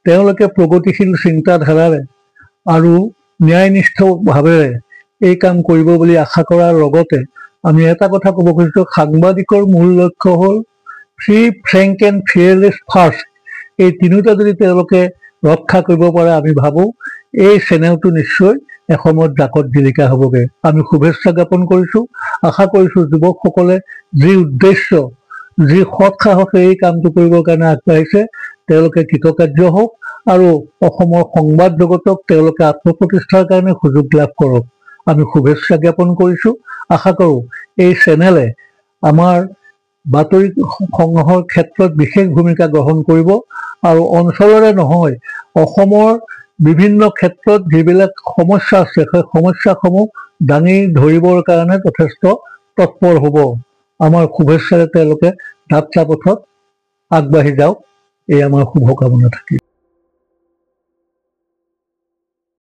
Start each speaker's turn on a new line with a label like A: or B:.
A: তেওঁলোকে প্ৰগতিশীল চিন্তাধাৰাৰে আৰু ন্যায়নিষ্ঠভাৱেৰে এই কাম কৰিব বুলি আশা কৰাৰ লগতে আমি এটা কথা ক'ব খুজিছোঁ, সাংবাদিকৰ মূল লক্ষ্য হ'ল ফ্ৰী, ফ্ৰেংক এণ্ড ফিয়াৰলেছ ফাৰ্ষ্ট। এই তিনিটা যদি তেওঁলোকে ৰক্ষা কৰিব পাৰে, আমি ভাবোঁ এই চেনেলটো নিশ্চয় এসময়ত জাকত জিলিকা হ'বগৈ। আমি শুভেচ্ছা জ্ঞাপন কৰিছোঁ, আশা কৰিছোঁ যুৱকসকলে যি উদ্দেশ্য, যি সৎ সাহসে এই কামটো কৰিবৰ কাৰণে আগবাঢ়িছে, তেওঁলোকে কৃতকাৰ্য হওক আৰু অসমৰ সংবাদ জগতক তেওঁলোকে আত্মপ্ৰতিষ্ঠাৰ কাৰণে সুযোগ লাভ কৰক। আমি শুভেচ্ছা জ্ঞাপন কৰিছোঁ, আশা কৰোঁ এই চেনেলে আমাৰ বাতৰি সংগ্ৰহৰ ক্ষেত্ৰত বিশেষ ভূমিকা গ্ৰহণ কৰিব আৰু অঞ্চলৰে নহয়, অসমৰ বিভিন্ন ক্ষেত্ৰত যিবিলাক সমস্যা আছে সেই সমস্যাসমূহ দাঙি ধৰিবৰ কাৰণে যথেষ্ট তৎপৰ হ'ব। আমাৰ শুভেচ্ছাৰে তেওঁলোকে যাত্ৰা পথত আগবাঢ়ি যাওক, এই আমাৰ শুভকামনা থাকিল।